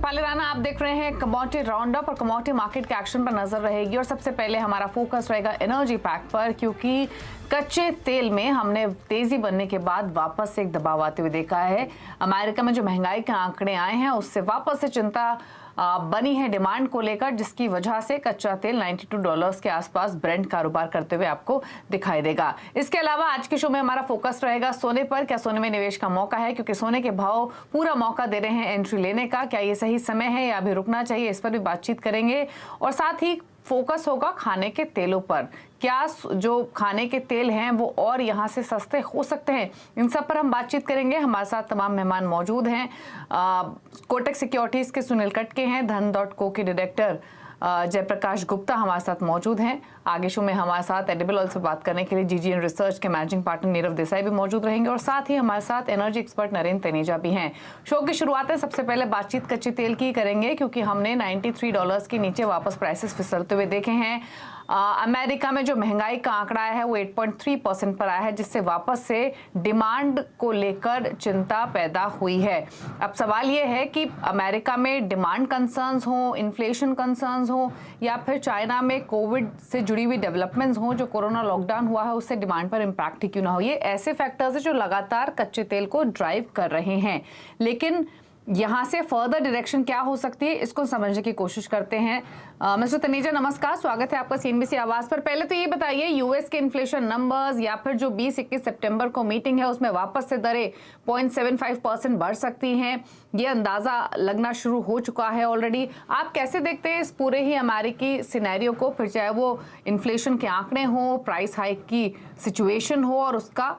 दीपाली राणा, आप देख रहे हैं कमोडिटी राउंडअप और कमोडिटी मार्केट के एक्शन पर नजर रहेगी। और सबसे पहले हमारा फोकस रहेगा एनर्जी पैक पर, क्योंकि कच्चे तेल में हमने तेजी बनने के बाद वापस से एक दबाव आते हुए देखा है। अमेरिका में जो महंगाई के आंकड़े आए हैं उससे वापस से चिंता बनी है डिमांड को लेकर, जिसकी वजह से कच्चा तेल $92 के आसपास ब्रेंट कारोबार करते हुए आपको दिखाई देगा। इसके अलावा आज के शो में हमारा फोकस रहेगा सोने पर। क्या सोने में निवेश का मौका है, क्योंकि सोने के भाव पूरा मौका दे रहे हैं एंट्री लेने का। क्या ये सही समय है या अभी रुकना चाहिए, इस पर भी बातचीत करेंगे। और साथ ही फोकस होगा खाने के तेलों पर। क्या जो खाने के तेल हैं वो और यहाँ से सस्ते हो सकते हैं, इन सब पर हम बातचीत करेंगे। हमारे साथ तमाम मेहमान मौजूद हैं। कोटक सिक्योरिटीज के सुनील कटके हैं, धन.co के डायरेक्टर जयप्रकाश गुप्ता हमारे साथ मौजूद हैं। आगे शो में हमारे साथ एडिबल ऑयल से बात करने के लिए जीजीएन रिसर्च के मैनेजिंग पार्टनर नीरव देसाई भी मौजूद रहेंगे। और साथ ही हमारे साथ एनर्जी एक्सपर्ट नरेंद्र तनेजा भी हैं। शो की शुरुआत है सबसे पहले बातचीत कच्चे तेल की करेंगे, क्योंकि हमने $93 के नीचे वापस प्राइसेस फिसलते हुए देखे हैं। अमेरिका में जो महंगाई का आंकड़ा आया है वो 8.3% पर आया है, जिससे वापस से डिमांड को लेकर चिंता पैदा हुई है। अब सवाल ये है कि अमेरिका में डिमांड कंसर्न्स हो, इन्फ्लेशन कंसर्न्स हो, या फिर चाइना में कोविड से जुड़ी हुई डेवलपमेंट्स हो, जो कोरोना लॉकडाउन हुआ है उससे डिमांड पर इम्पैक्ट ही क्यों ना हो। ये ऐसे फैक्टर्स हैं जो लगातार कच्चे तेल को ड्राइव कर रहे हैं। लेकिन यहाँ से फर्दर डायरेक्शन क्या हो सकती है, इसको समझने की कोशिश करते हैं। मिस्टर तनेजा, नमस्कार, स्वागत है आपका सीएनबीसी आवाज पर। पहले तो ये बताइए, यूएस के इन्फ्लेशन नंबर्स या फिर जो 20-21 सितंबर को मीटिंग है उसमें वापस से दरें 0.75% बढ़ सकती हैं, ये अंदाजा लगना शुरू हो चुका है ऑलरेडी। आप कैसे देखते हैं इस पूरे ही अमेरिकी सिनेरियो को, फिर चाहे वो इन्फ्लेशन के आंकड़े हो, प्राइस हाइक की सिचुएशन हो और उसका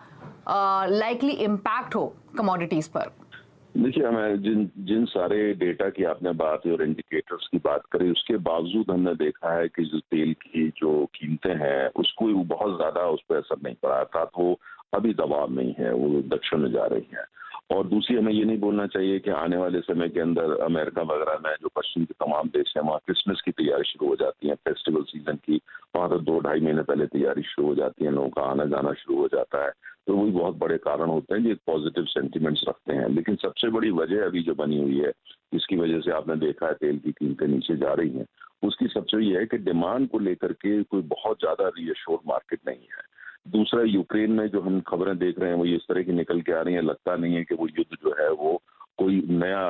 लाइकली इम्पैक्ट हो कमोडिटीज पर? देखिए, हमें जिन सारे डेटा की आपने बात और इंडिकेटर्स की बात करी, उसके बावजूद हमने देखा है कि जो तेल की जो कीमतें हैं उसको बहुत ज्यादा उस पर असर नहीं पड़ा था। तो अभी दबाव नहीं है, वो दक्षिण में जा रही है। और दूसरी, हमें ये नहीं बोलना चाहिए कि आने वाले समय के अंदर अमेरिका वगैरह में जो पश्चिम के तमाम देश हैं वहाँ क्रिसमस की तैयारी शुरू हो जाती है, फेस्टिवल सीजन की। वहाँ तो 2-2.5 महीने पहले तैयारी शुरू हो जाती है, लोगों का आना जाना शुरू हो जाता है। तो वही बहुत बड़े कारण होते हैं जो पॉजिटिव सेंटिमेंट्स रखते हैं। लेकिन सबसे बड़ी वजह अभी जो बनी हुई है, इसकी वजह से आपने देखा है तेल की कीमतें नीचे जा रही हैं, उसकी सबसे ये है कि डिमांड को लेकर के कोई बहुत ज्यादा रीअश्योर्ड मार्केट नहीं है। दूसरा, यूक्रेन में जो हम खबरें देख रहे हैं वो इस तरह की निकल के आ रही है, लगता नहीं है कि वो युद्ध जो है वो कोई नया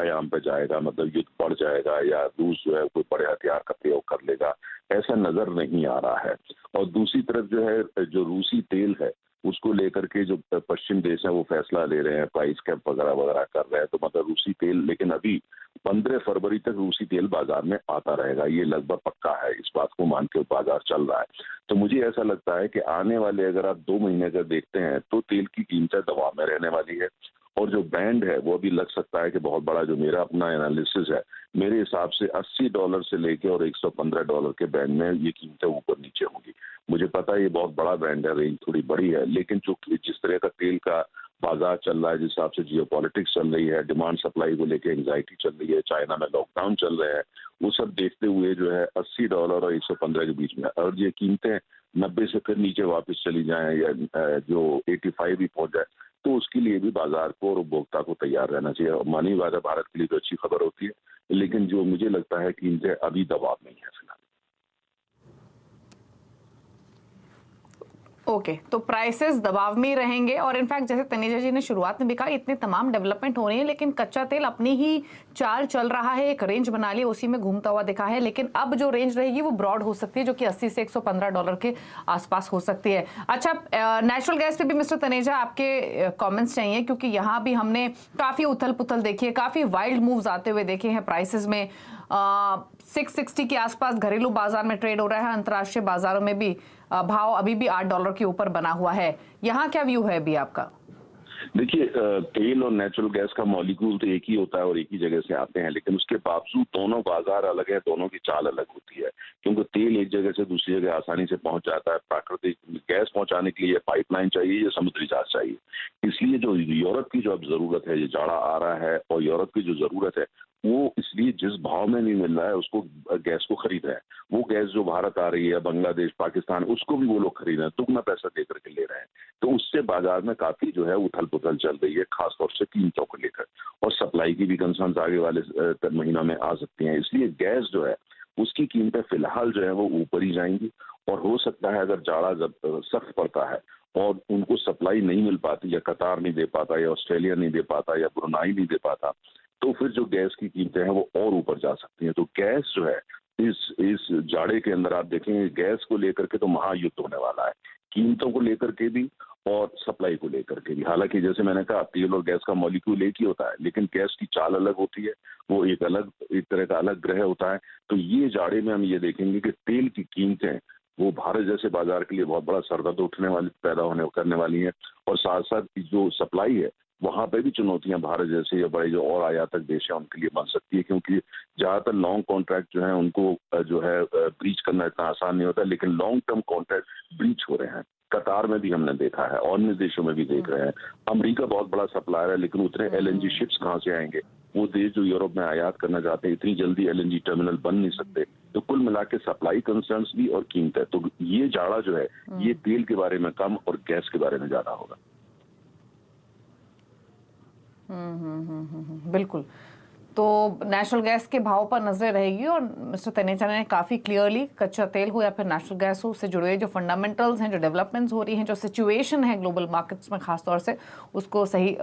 आयाम पे जाएगा, मतलब युद्ध बढ़ जाएगा या रूस जो है कोई बड़े हथियार का प्रयोग कर लेगा, ऐसा नजर नहीं आ रहा है। और दूसरी तरफ जो है, जो रूसी तेल है उसको लेकर के जो पश्चिम देश है वो फैसला ले रहे हैं, प्राइस कैप वगैरह वगैरह कर रहे हैं। तो मतलब रूसी तेल, लेकिन अभी 15 फरवरी तक रूसी तेल बाजार में आता रहेगा, ये लगभग पक्का है। इस बात को मान के बाजार चल रहा है। तो मुझे ऐसा लगता है कि आने वाले अगर आप 2 महीने अगर देखते हैं तो तेल की कीमतें दबाव में रहने वाली है। और जो बैंड है वो भी लग सकता है कि बहुत बड़ा, जो मेरा अपना एनालिसिस है, मेरे हिसाब से $80 से लेके और $115 के बैंड में ये कीमतें ऊपर नीचे होंगी। मुझे पता है ये बहुत बड़ा बैंड है, रेंज थोड़ी बड़ी है, लेकिन जो जिस तरह का तेल का बाजार चल रहा है, जिस हिसाब से जियोपॉलिटिक्स चल रही है, डिमांड सप्लाई को लेकर एंग्जाइटी चल रही है, चाइना में लॉकडाउन चल रहे हैं, वो सब देखते हुए जो है $80 और 115 के बीच में, और ये कीमतें 90 से फिर नीचे वापस चली जाएं या जो 85 भी पहुंच जाए, तो उसके लिए भी बाजार को और उपभोक्ता को तैयार रहना चाहिए। और मानी बात है, भारत के लिए तो अच्छी खबर होती है, लेकिन जो मुझे लगता है कि इनसे अभी दबाव नहीं है फिलहाल। ओके, तो प्राइसेस दबाव में ही रहेंगे। और इनफैक्ट जैसे तनेजा जी ने शुरुआत में भी कहा, इतने तमाम डेवलपमेंट हो रही है, लेकिन कच्चा तेल अपनी ही चाल चल रहा है, एक रेंज बना ली, उसी में घूमता हुआ दिखा है। लेकिन अब जो रेंज रहेगी वो ब्रॉड हो सकती है, जो कि 80 से $115 के आसपास हो सकती है। अच्छा, नेचुरल गैस पे भी मिस्टर तनेजा आपके कॉमेंट्स चाहिए, क्योंकि यहाँ भी हमने काफी उथल पुथल देखी है, काफी वाइल्ड मूव्स आते हुए देखे हैं प्राइसेस में। 660 के आसपास घरेलू बाजार में ट्रेड हो रहा है, अंतर्राष्ट्रीय बाजारों में भी भाव अभी भी $8 के ऊपर बना हुआ है। यहाँ क्या व्यू है अभी आपका? देखिए, तेल और नेचुरल गैस का मॉलिक्यूल तो एक ही होता है और एक ही जगह से आते हैं, लेकिन उसके बावजूद दोनों बाजार अलग है, दोनों की चाल अलग होती है। क्योंकि तेल एक जगह से दूसरी जगह आसानी से पहुंच जाता है, प्राकृतिक गैस पहुंचाने के लिए पाइपलाइन चाहिए या समुद्री जहाज चाहिए। इसलिए जो यूरोप की जो अब जरूरत है, ये जाड़ा आ रहा है और यूरोप की जो जरूरत है वो इसलिए जिस भाव में नहीं मिल रहा है उसको गैस को खरीद रहे हैं। वो गैस जो भारत आ रही है, बांग्लादेश, पाकिस्तान, उसको भी वो लोग खरीद रहे हैं, दुगना पैसा दे करके ले रहे हैं। तो उससे बाजार में काफ़ी जो है उथल-पुथल चल रही है, खास तौर से कीमतों को लेकर, और सप्लाई की भी कंसर्न्स आगे वाले महीनों में आ सकती हैं। इसलिए गैस जो है, उसकी कीमतें फिलहाल जो है वो ऊपर ही जाएँगी, और हो सकता है अगर जाड़ा जब सख्त पड़ता है और उनको सप्लाई नहीं मिल पाती, या कतार नहीं दे पाता, या ऑस्ट्रेलिया नहीं दे पाता, या ब्रुनाई नहीं दे पाता, तो फिर जो गैस की कीमतें हैं वो और ऊपर जा सकती हैं। तो गैस जो है, इस जाड़े के अंदर आप देखेंगे गैस को लेकर के तो महायुद्ध होने वाला है, कीमतों को लेकर के भी और सप्लाई को लेकर के भी। हालांकि जैसे मैंने कहा, तेल और गैस का मॉलिक्यूल एक ही होता है, लेकिन गैस की चाल अलग होती है, वो एक तरह का अलग ग्रह होता है। तो ये जाड़े में हम ये देखेंगे कि तेल की कीमतें वो भारत जैसे बाजार के लिए बहुत बड़ा सरदर्द उठने वाली पैदा होने करने वाली है, और साथ साथ जो सप्लाई है वहाँ पे भी चुनौतियां भारत जैसे या बड़े जो और आयातक देश है उनके लिए बन सकती है, क्योंकि ज्यादातर लॉन्ग कॉन्ट्रैक्ट जो है उनको जो है ब्रीच करना इतना आसान नहीं होता, लेकिन लॉन्ग टर्म कॉन्ट्रैक्ट ब्रीच हो रहे हैं। कतार में भी हमने देखा है, और अन्य देशों में भी देख रहे हैं। अमेरिका बहुत बड़ा सप्लायर है, लेकिन उतने एलएनजी शिप्स कहाँ से आएंगे? वो देश जो यूरोप में आयात करना चाहते हैं, इतनी जल्दी एलएनजी टर्मिनल बन नहीं सकते। तो कुल मिला के सप्लाई कंसर्न्स भी और कीमत है। तो ये जाड़ा जो है, ये तेल के बारे में कम और गैस के बारे में ज्यादा होगा। बिल्कुल। तो नेचुरल गैस के भाव पर नजर रहेगी, और मिस्टर तनेजा ने काफ़ी क्लियरली कच्चा तेल हो या फिर नेचुरल गैस हो, उससे जुड़े जो फंडामेंटल्स हैं, जो डेवलपमेंट्स हो रही हैं, जो सिचुएशन है ग्लोबल मार्केट्स में खास तौर से, उसको सही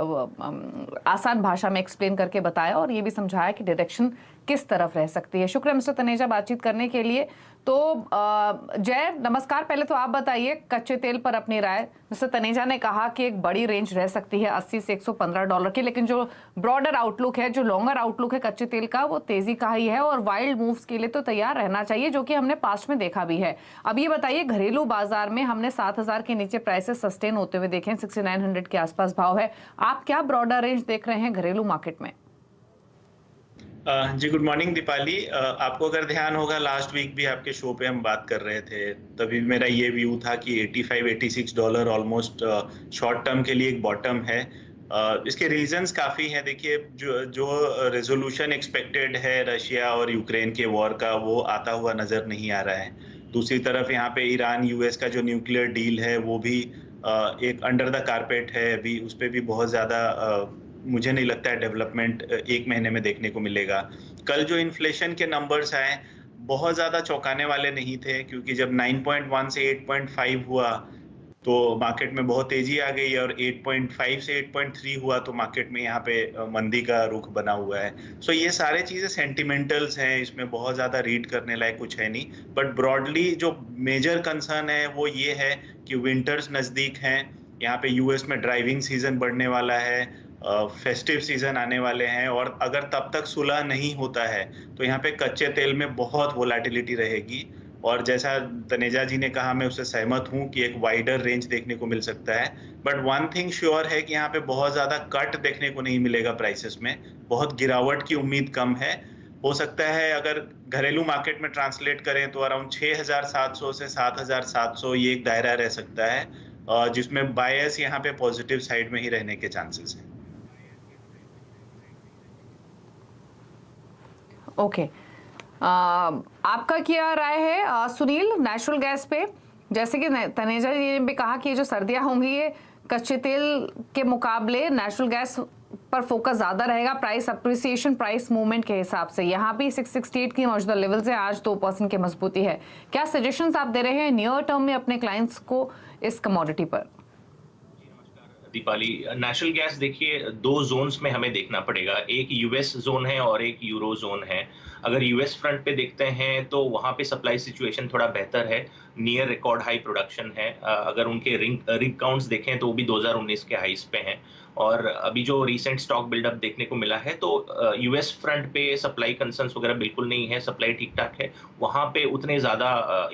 आसान भाषा में एक्सप्लेन करके बताया, और ये भी समझाया कि डायरेक्शन किस तरफ रह सकती है। शुक्रिया मिस्टर तनेजा बातचीत करने के लिए। तो जय, नमस्कार। पहले तो आप बताइए कच्चे तेल पर अपनी राय। मिस्टर तनेजा ने कहा कि एक बड़ी रेंज रह सकती है $80 से $115 की, लेकिन जो ब्रॉडर आउटलुक है, जो लॉन्गर आउटलुक है कच्चे तेल का, वो तेजी का ही है, और वाइल्ड मूव्स के लिए तो तैयार रहना चाहिए, जो कि हमने पास्ट में देखा भी है। अब ये बताइए, घरेलू बाजार में हमने 7,000 के नीचे प्राइसेस सस्टेन होते हुए देखे, 6900 के आसपास भाव है। आप क्या ब्रॉडर रेंज देख रहे हैं घरेलू मार्केट में? जी, गुड मॉर्निंग दीपाली। आपको अगर ध्यान होगा, लास्ट वीक भी आपके शो पे हम बात कर रहे थे, तभी मेरा ये व्यू था कि $85-86 ऑलमोस्ट शॉर्ट टर्म के लिए एक बॉटम है। इसके रीजंस काफ़ी हैं। देखिए, जो रेजोल्यूशन एक्सपेक्टेड है रशिया और यूक्रेन के वॉर का, वो आता हुआ नज़र नहीं आ रहा है। दूसरी तरफ यहाँ पे ईरान यूएस का जो न्यूक्लियर डील है, वो भी एक अंडर द कारपेट है। अभी उस पर भी बहुत ज़्यादा मुझे नहीं लगता है डेवलपमेंट एक महीने में देखने को मिलेगा। कल जो इन्फ्लेशन के नंबर्स आए, बहुत ज़्यादा चौंकाने वाले नहीं थे, क्योंकि जब 9.1 से 8.5 हुआ तो मार्केट में बहुत तेजी आ गई, और 8.5 से 8.3 हुआ तो मार्केट में यहाँ पे मंदी का रुख बना हुआ है। सो ये सारे चीज़ें सेंटिमेंटल्स हैं, इसमें बहुत ज़्यादा रीड करने लायक कुछ है नहीं। बट ब्रॉडली जो मेजर कंसर्न है वो ये है कि विंटर्स नज़दीक हैं। यहाँ पे यूएस में ड्राइविंग सीजन बढ़ने वाला है, फेस्टिव सीजन आने वाले हैं, और अगर तब तक सुलह नहीं होता है तो यहाँ पे कच्चे तेल में बहुत वोलेटिलिटी रहेगी। और जैसा तनेजा जी ने कहा, मैं उससे सहमत हूँ कि एक वाइडर रेंज देखने को मिल सकता है। बट वन थिंग श्योर है कि यहाँ पे बहुत ज़्यादा कट देखने को नहीं मिलेगा प्राइसेस में, बहुत गिरावट की उम्मीद कम है। हो सकता है अगर घरेलू मार्केट में ट्रांसलेट करें तो अराउंड 6,700 से 7,700 ये एक दायरा रह सकता है, जिसमें बायस यहाँ पे पॉजिटिव साइड में ही रहने के चांसेस हैं। ओके, आपका क्या राय है सुनील नेचुरल गैस पे? जैसे कि तनेजा जी ने भी कहा कि ये जो सर्दियां होंगी, ये कच्चे तेल के मुकाबले नेचुरल गैस पर फोकस ज्यादा रहेगा, प्राइस अप्रिसिएशन, प्राइस मूवमेंट के हिसाब से। यहाँ भी 668 की मौजूदा लेवल से आज 2% की मजबूती है। क्या सजेशंस आप दे रहे हैं नियर टर्म में अपने क्लाइंट्स को इस कमोडिटी पर? दीपाली, नेचुरल गैस देखिए 2 जोन्स में हमें देखना पड़ेगा, एक यूएस जोन है और एक यूरो जोन है। अगर यूएस फ्रंट पे देखते हैं तो वहाँ पे सप्लाई सिचुएशन थोड़ा बेहतर है, नियर रिकॉर्ड हाई प्रोडक्शन है। अगर उनके रिग काउंट्स देखें तो वो भी 2019 के हाईस पे हैं, और अभी जो रिसेंट स्टॉक बिल्डअप देखने को मिला है तो यूएस फ्रंट पे सप्लाई कंसर्न्स वगैरह बिल्कुल नहीं है, सप्लाई ठीक ठाक है। वहाँ पे उतने ज़्यादा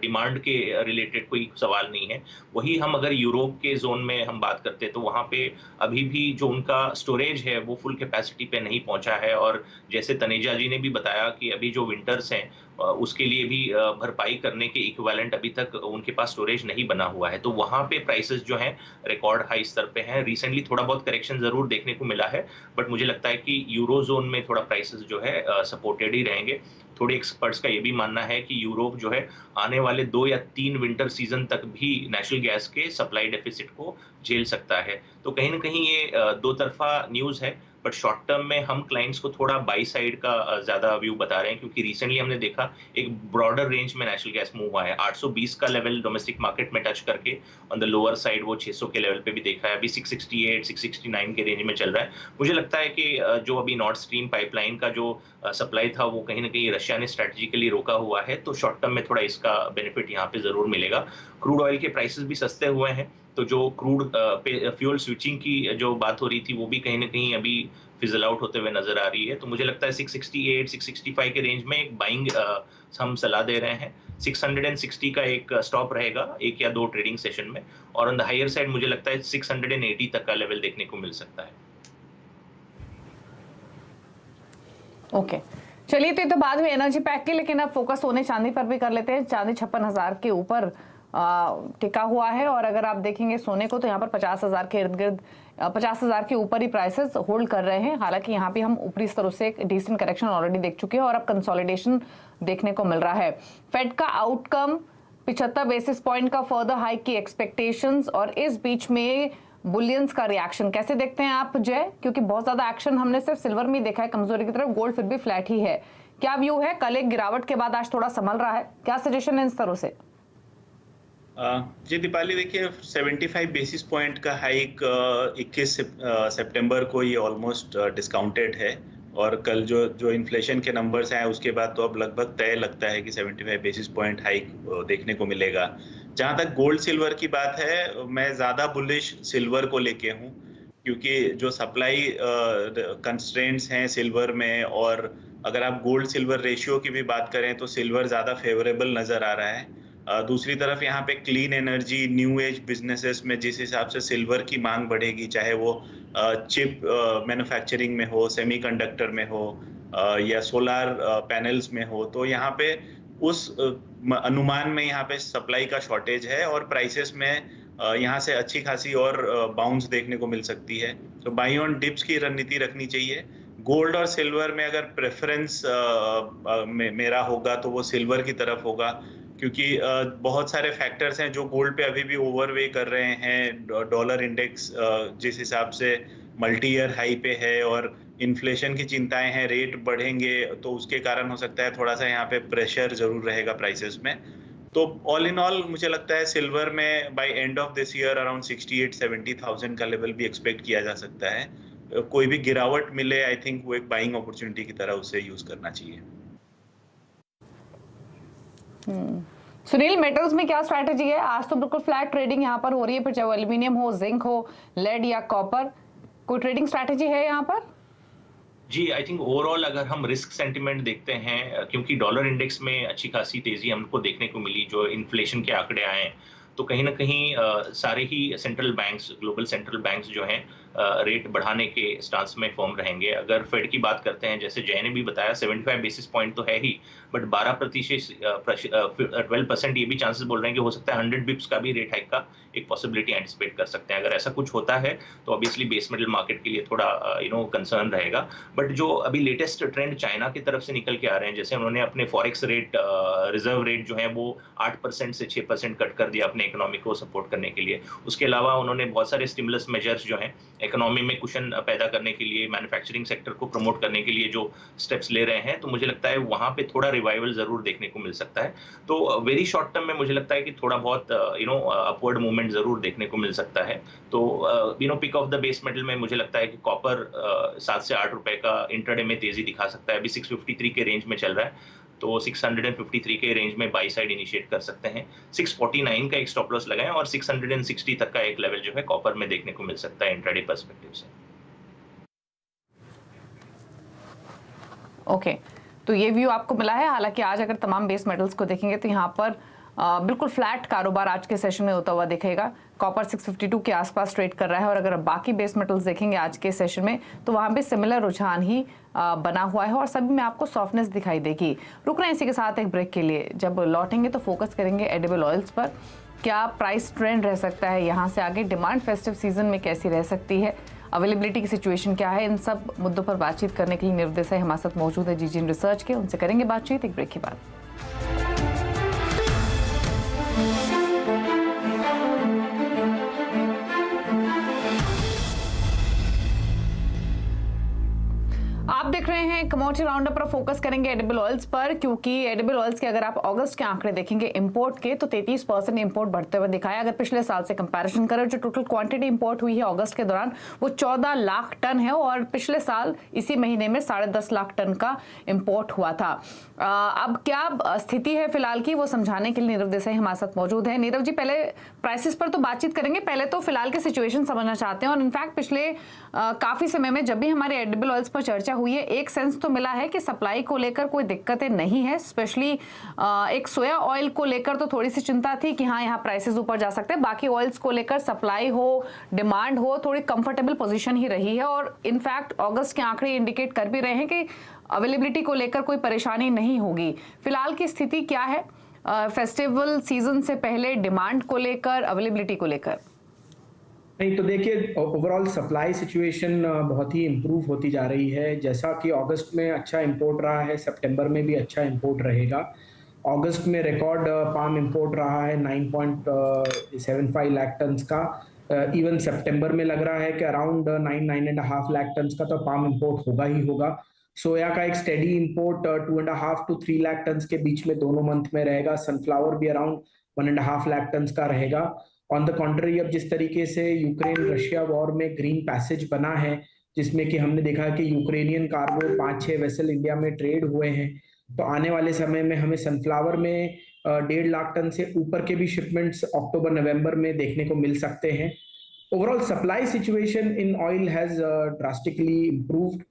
डिमांड के रिलेटेड कोई सवाल नहीं है। वही हम अगर यूरोप के जोन में हम बात करते हैं तो वहाँ पे अभी भी जो उनका स्टोरेज है वो फुल कैपेसिटी पे नहीं पहुँचा है, और जैसे तनेजा जी ने भी बताया कि अभी जो विंटर्स हैं उसके लिए भी भरपाई करने के इक्विवेलेंट अभी तक उनके पास स्टोरेज नहीं बना हुआ है। तो वहाँ पे प्राइसेस जो हैं रिकॉर्ड हाई स्तर पे हैं। रिसेंटली थोड़ा बहुत करेक्शन ज़रूर देखने को मिला है, बट मुझे लगता है कि यूरो ज़ोन में थोड़ा प्राइसेस जो है सपोर्टेड ही रहेंगे। थोड़े एक्सपर्ट्स का ये भी मानना है कि यूरोप जो है आने वाले 2 या 3 विंटर सीजन तक भी नेचुरल गैस के सप्लाई डेफिसिट को झेल सकता है। तो कहीं न कहीं ये दो तरफ़ा न्यूज़ है, बट शॉर्ट टर्म में हम क्लाइंट्स को थोड़ा बाई साइड का ज़्यादा व्यू बता रहे हैं, क्योंकि रिसेंटली हमने देखा एक ब्रॉडर रेंज में नेचुरल गैस मूव हुआ है। 820 का लेवल डोमेस्टिक मार्केट में टच करके ऑन द लोअर साइड वो 600 के लेवल पे भी देखा है। अभी 668, 669 के रेंज में चल रहा है। मुझे लगता है कि जो अभी नॉर्थ स्ट्रीम पाइपलाइन का जो सप्लाई था वो कहीं न कहीं रशिया ने स्ट्रैटेजिकली रोका हुआ है, तो शॉर्ट टर्म में थोड़ा इसका बेनिफिट यहाँ पे ज़रूर मिलेगा। क्रूड ऑयल के प्राइसेस भी सस्ते हुए हैं, तो जो क्रूड पे फ्यूल स्विचिंग की जो बात हो रही थी वो भी कहीं न कहीं अभी फिज़ल आउट होते हुए नज़र आ रही है। तो मुझे लगता है 668, 665 के रेंज में एक बाइंग हम सलाह दे रहे हैं। 660 का एक स्टॉप रहेगा 1 या 2 ट्रेडिंग सेशन में, और ऑन द हायर साइड मुझे लगता है 680 तक का लेवल देखने को मिल सकता है। ओके, चलिए तो ये तो बाद में एनर्जी पैक की, लेकिन अब फोकस सोने चांदी पर भी कर लेते हैं। चांदी 56,000 के ऊपर टिका हुआ है, और अगर आप देखेंगे सोने को तो यहाँ पर 50,000 के इर्द गिर्द 50,000 के ऊपर ही प्राइसेस होल्ड कर रहे हैं। हालांकि यहाँ पे हम ऊपरी स्तरों से एक डिसेंट करेक्शन ऑलरेडी देख चुके हैं और अब कंसोलिडेशन देखने को मिल रहा है। फेड का आउटकम 75 बेसिस पॉइंट का फर्दर हाइक की एक्सपेक्टेशंस, और इस बीच में बुलियंस का रिएक्शन कैसे देखते हैं आप जय? क्योंकि बहुत ज्यादा एक्शन हमने सिर्फ सिल्वर में देखा है कमजोरी की तरफ, गोल्ड फिर भी फ्लैट ही है। क्या व्यू है? कल एक गिरावट के बाद आज थोड़ा संभल रहा है, क्या सजेशन है इन स्तरों से? जी दीपाली, देखिए 75 बेसिस पॉइंट का हाइक 21 सितंबर को ये ऑलमोस्ट डिस्काउंटेड है, और कल जो इन्फ्लेशन के नंबर्स आए उसके बाद तो अब लगभग तय लगता है कि 75 बेसिस पॉइंट हाइक देखने को मिलेगा। जहां तक गोल्ड सिल्वर की बात है, मैं ज़्यादा बुलिश सिल्वर को लेके हूँ, क्योंकि जो सप्लाई कंस्ट्रेंट्स हैं सिल्वर में, और अगर आप गोल्ड सिल्वर रेशियो की भी बात करें तो सिल्वर ज़्यादा फेवरेबल नज़र आ रहा है। दूसरी तरफ यहाँ पे clean energy, new age businesses में जिस हिसाब से सिल्वर की मांग बढ़ेगी, चाहे वो चिप मैन्युफैक्चरिंग में हो, सेमीकंडक्टर में हो, या सोलार पैनल्स में हो, तो यहाँ पे उस अनुमान में यहाँ पे सप्लाई का शॉर्टेज है, और प्राइसेस में यहाँ से अच्छी खासी और बाउंस देखने को मिल सकती है। तो बाई ऑन डिप्स की रणनीति रखनी चाहिए। गोल्ड और सिल्वर में अगर प्रेफरेंस मेरा होगा तो वो सिल्वर की तरफ होगा, क्योंकि बहुत सारे फैक्टर्स हैं जो गोल्ड पे अभी भी ओवरवे कर रहे हैं। डॉलर इंडेक्स जिस हिसाब से मल्टी ईयर हाई पे है, और इन्फ्लेशन की चिंताएं हैं, रेट बढ़ेंगे तो उसके कारण हो सकता है थोड़ा सा यहाँ पे प्रेशर जरूर रहेगा प्राइसेस में। तो ऑल इन ऑल मुझे लगता है सिल्वर में by end of this year around 68-70,000 का लेवल भी एक्सपेक्ट किया जा सकता है। कोई भी गिरावट मिले, आई थिंक वो एक बाइंग अपॉर्चुनिटी की तरह उसे यूज करना चाहिए। सुनील, मेटल्स में क्या स्ट्रैटेजी है? आज तो बिल्कुल फ्लैट ट्रेडिंग यहाँ पर हो रही है, फिर चाहे एल्यूमिनियम हो, जिंक हो, लेड या कॉपर, कोई ट्रेडिंग स्ट्रैटेजी है यहाँ पर? जी, आई थिंक ओवरऑल अगर हम रिस्क सेंटिमेंट देखते हैं, क्योंकि डॉलर इंडेक्स में अच्छी खासी तेजी हमको देखने को मिली, जो इन्फ्लेशन के आंकड़े आए, तो कहीं ना कहीं सारे ही central banks, global central banks जो हैं रेट बढ़ाने के स्टांस में फॉर्म रहेंगे। अगर फेड की बात करते हैं, जैसे जय ने भी बताया 75 बेसिस पॉइंट तो है ही, बट 12% ये भी चांसेस बोल रहे हैं कि हो सकता है 100 बिप्स का भी रेट हाइक का एक पॉसिबिलिटी एंटिसिपेट कर सकते हैं। अगर ऐसा कुछ होता है तो ऑब्वियसली बेस मेटल मार्केट के लिए थोड़ा कंसर्न रहेगा। बट जो अभी लेटेस्ट ट्रेंड चाइना की तरफ से निकल के आ रहे हैं, जैसे उन्होंने अपने फॉरेक्स रेट, रिजर्व रेट जो है वो 8% से 6% कट कर दिया अपने इकोनॉमी को सपोर्ट करने के लिए। उसके अलावा उन्होंने बहुत सारे स्टिमुलस मेजर्स जो हैं इकोनॉमी में कुशन पैदा करने के लिए, मैन्युफैक्चरिंग सेक्टर को प्रमोट करने के लिए जो स्टेप्स ले रहे हैं, तो मुझे लगता है वहां पे थोड़ा रिवाइवल जरूर देखने को मिल सकता है। तो वेरी शॉर्ट टर्म में मुझे लगता है कि थोड़ा बहुत अपवर्ड मूवमेंट जरूर देखने को मिल सकता है। तो peak of the base metal में मुझे लगता है कि कॉपर 7 से 8 रुपए का इंट्राडे में तेजी दिखा सकता है। अभी 653 के रेंज में चल रहा है, तो 653 के रेंज में बाई साइड इनिशिएट कर सकते हैं। 649 का एक स्टॉप लॉस लगाएं, और 660 तक का एक लेवल जो है कॉपर में देखने को मिल सकता है इंट्राडे पर्सपेक्टिव से। ओके, तो ये व्यू आपको मिला है। हालांकि आज अगर तमाम बेस मेटल्स को देखेंगे तो यहाँ पर बिल्कुल फ्लैट कारोबार आज के सेशन में होता हुआ दिखेगा। कॉपर 652 के आसपास ट्रेड कर रहा है और अगर बाकी बेस मेटल्स देखेंगे आज के सेशन में तो वहां भी सिमिलर रुझान ही बना हुआ है और सभी में आपको सॉफ्टनेस दिखाई देगी। रुक रहे हैं इसी के साथ एक ब्रेक के लिए। जब लौटेंगे तो फोकस करेंगे एडिबल ऑयल्स पर। क्या प्राइस ट्रेंड रह सकता है यहाँ से आगे? डिमांड फेस्टिव सीजन में कैसी रह सकती है? अवेलेबिलिटी की सिचुएशन क्या है? इन सब मुद्दों पर बातचीत करने के लिए निर्देशक हमारे साथ मौजूद है जीजीएन रिसर्च के, उनसे करेंगे बातचीत एक ब्रेक के बाद। आप देख रहे हैं कमोडिटी राउंडअप पर। फोकस करेंगे एडिबल ऑयल्स पर, क्योंकि एडिबल ऑयल्स के अगर आप अगस्त के आंकड़े देखेंगे इंपोर्ट के तो 33% इंपोर्ट बढ़ते हुए दिखाया। अगर पिछले साल से कंपैरिजन करें, जो टोटल क्वांटिटी इंपोर्ट हुई है अगस्त के दौरान वो 14 लाख टन है और पिछले साल इसी महीने में 10.5 लाख टन का इंपोर्ट हुआ था। अब क्या स्थिति है फिलहाल की, वो समझाने के लिए नीरव देसाई हमारे साथ मौजूद है। नीरव जी, पहले प्राइसेस पर तो बातचीत करेंगे, पहले तो फिलहाल की सिचुएशन समझना चाहते हैं। और इनफैक्ट पिछले काफी समय में जब भी हमारे एडिबल ऑयल्स पर चर्चा हुई है, एक सेंस तो मिला है कि सप्लाई को लेकर कोई दिक्कतें नहीं है। स्पेशली एक सोया ऑयल को लेकर तो थोड़ी सी चिंता थी कि हाँ यहाँ प्राइसेस ऊपर जा सकते हैं। बाकी ऑयल्स को लेकर सप्लाई हो, डिमांड हो, थोड़ी कंफर्टेबल पोजीशन ही रही है। और इनफैक्ट अगस्त के आंकड़े इंडिकेट कर भी रहे हैं कि अवेलेबिलिटी को लेकर कोई परेशानी नहीं होगी। फिलहाल की स्थिति क्या है फेस्टिवल सीजन से पहले, डिमांड को लेकर, अवेलेबिलिटी को लेकर? नहीं तो देखिए, ओवरऑल सप्लाई सिचुएशन बहुत ही इम्प्रूव होती जा रही है। जैसा कि अगस्त में अच्छा इंपोर्ट रहा है, सितंबर में भी अच्छा इंपोर्ट रहेगा। अगस्त में रिकॉर्ड पाम इंपोर्ट रहा है 9.75 लाख टन्स का। इवन सितंबर में लग रहा है कि अराउंड 9.5 लाख टन्स का तो पाम इंपोर्ट होगा ही होगा। सोया का एक steady import 2.5 to 3 lakh tons के बीच में दोनों मंथ में रहेगा। सनफ्लावर भी अराउंड 1.5 लाख टन्स का रहेगा। ऑन द कॉन्ट्ररी, अब जिस तरीके से यूक्रेन रशिया वॉर में ग्रीन पैसेज बना है, जिसमें कि हमने देखा कि यूक्रेनियन कार्गो 5-6 वेसल इंडिया में ट्रेड हुए हैं, तो आने वाले समय में हमें सनफ्लावर में 1.5 लाख टन से ऊपर के भी शिपमेंट्स अक्टूबर नवंबर में देखने को मिल सकते हैं। Overall supply situation in oil has drastically improved.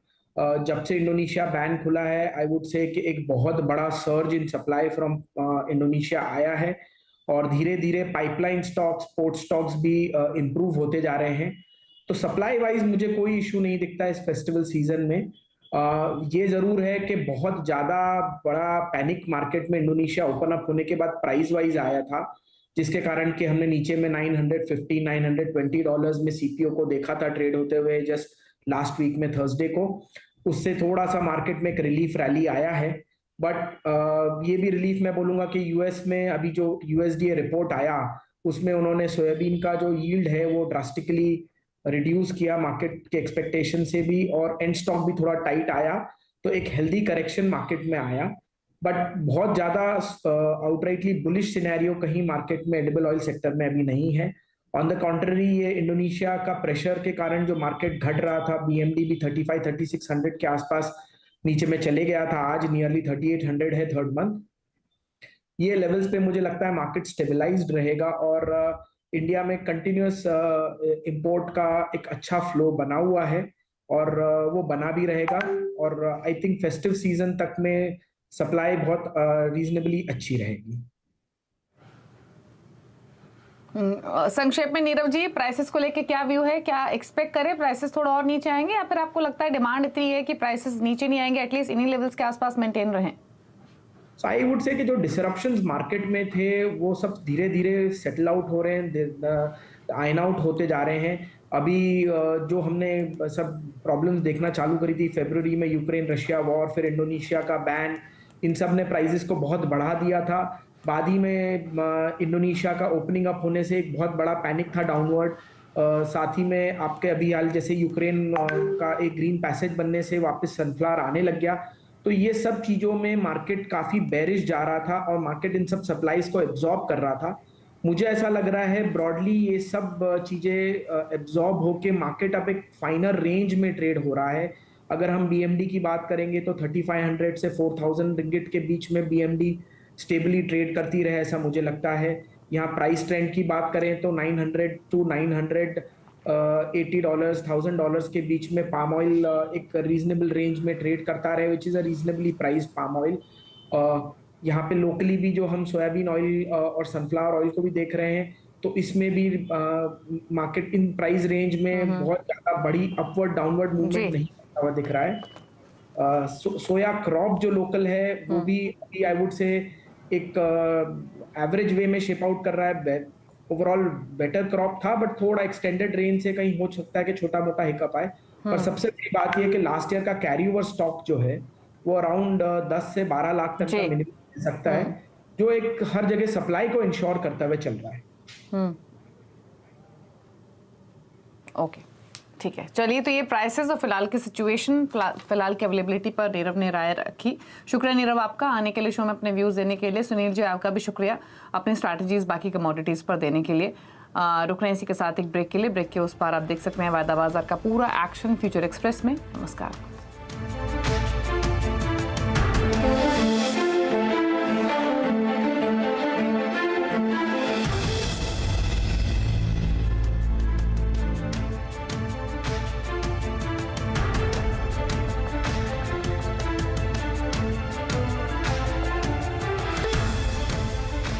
जब से इंडोनेशिया बैन खुला है, आई वुड से कि एक बहुत बड़ा surge in supply from Indonesia आया है और धीरे धीरे पाइपलाइन स्टॉक्स, पोर्ट स्टॉक्स भी इम्प्रूव होते जा रहे हैं। तो सप्लाई वाइज मुझे कोई इशू नहीं दिखता इस फेस्टिवल सीजन में। ये जरूर है कि बहुत ज्यादा बड़ा पैनिक मार्केट में इंडोनेशिया ओपन अप होने के बाद प्राइस वाइज आया था, जिसके कारण कि हमने नीचे में $950-920 में सीपीओ को देखा था ट्रेड होते हुए जस्ट लास्ट वीक में थर्सडे को। उससे थोड़ा सा मार्केट में एक रिलीफ रैली आया है। बट ये भी रिलीफ मैं बोलूंगा कि यूएस में अभी जो यूएसडीए रिपोर्ट आया उसमें उन्होंने सोयाबीन का जो यील्ड है वो ड्रास्टिकली रिड्यूस किया मार्केट के एक्सपेक्टेशन से भी, और एंड स्टॉक भी थोड़ा टाइट आया, तो एक हेल्दी करेक्शन मार्केट में आया। बट बहुत ज्यादा आउटराइटली बुलिश सिनेरियो कहीं मार्केट में एडिबल ऑयल सेक्टर में अभी नहीं है। ऑन द कॉन्ट्ररी, ये इंडोनेशिया का प्रेशर के कारण जो मार्केट घट रहा था, बीएमडी भी 35-3600 के आसपास नीचे में चले गया था, आज नियरली 3800 है थर्ड मंथ। ये लेवल्स पे मुझे लगता है मार्केट स्टेबलाइज्ड रहेगा और इंडिया में कंटिन्यूअस इंपोर्ट का एक अच्छा फ्लो बना हुआ है और वो बना भी रहेगा। और आई थिंक फेस्टिव सीजन तक में सप्लाई बहुत रीजनेबली अच्छी रहेगी। संक्षेप में नीरव जी, प्राइसेस को लेके क्या व्यू है? क्या एक्सपेक्ट करें प्राइसेस थोड़ा और नीचे आएंगे या फिर आपको लगता है डिमांड इतनी है कि प्राइसेस नीचे नहीं आएंगे, एटलीस्ट इन्हीं लेवल्स के आसपास मेंटेन रहें? सो आई वुड से कि जो डिसरप्शंस मार्केट में थे वो सब धीरे धीरे सेटल आउट हो रहे हैं, आइन आउट होते जा रहे हैं। अभी जो हमने सब प्रॉब्लम्स देखना चालू करी थी फरवरी में, यूक्रेन रशिया वॉर, फिर इंडोनेशिया का बैन, इन सब ने प्राइसेस को बहुत बढ़ा दिया था। बाद ही में इंडोनेशिया का ओपनिंग अप होने से एक बहुत बड़ा पैनिक था डाउनवर्ड। साथ ही में आपके अभी हाल जैसे यूक्रेन का एक ग्रीन पैसेज बनने से वापस सनफ्लावर आने लग गया। तो ये सब चीज़ों में मार्केट काफ़ी बेरिश जा रहा था और मार्केट इन सब सप्लाईज को एब्जॉर्ब कर रहा था। मुझे ऐसा लग रहा है ब्रॉडली ये सब चीज़ें एब्जॉर्ब होके मार्केट अब एक फाइनर रेंज में ट्रेड हो रहा है। अगर हम बीएमडी की बात करेंगे तो 3500 से 4000 रिंगिट के बीच में बीएमडी स्टेबली ट्रेड करती रहे, ऐसा मुझे लगता है। यहाँ प्राइस ट्रेंड की बात करें तो $900 to $980, $1000 के बीच में पाम ऑयल एक रीजनेबल रेंज में ट्रेड करता रहे, which is a reasonably priced palm oil. यहाँ पे लोकली भी जो हम सोयाबीन ऑयल और सनफ्लावर ऑयल को भी देख रहे हैं, तो इसमें भी मार्केट इन प्राइस रेंज में बहुत ज्यादा बड़ी अपवर्ड डाउनवर्ड मूवमेंट नहीं होता हुआ दिख रहा है। सोया क्रॉप जो लोकल है वो भी आई वुड से एक एवरेज वे में शेप आउट कर रहा है। ओवरऑल बेटर क्रॉप था, बट थोड़ा एक्सटेंडेड रेंज से कहीं हो सकता है कि छोटा मोटा हिकअप आए। पर सबसे बड़ी बात यह है कि लास्ट ईयर का कैरी ओवर स्टॉक जो है वो अराउंड 10 से 12 लाख तक का मिनिमम मिल सकता है, जो एक हर जगह सप्लाई को इंश्योर करते हुए चल रहा है। ओके, ठीक है, चलिए। तो ये प्राइसेस और फिलहाल की सिचुएशन, फिलहाल की अवेलेबिलिटी पर नीरव ने राय रखी। शुक्रिया नीरव आपका आने के लिए, शो में अपने व्यूज देने के लिए। सुनील जी आपका भी शुक्रिया अपनी स्ट्रैटेजीज बाकी कमोडिटीज पर देने के लिए। रुक रहे हैं इसी के साथ एक ब्रेक के लिए। ब्रेक के उस पार आप देख सकते हैं वायदा बाजार का पूरा एक्शन फ्यूचर एक्सप्रेस में। नमस्कार।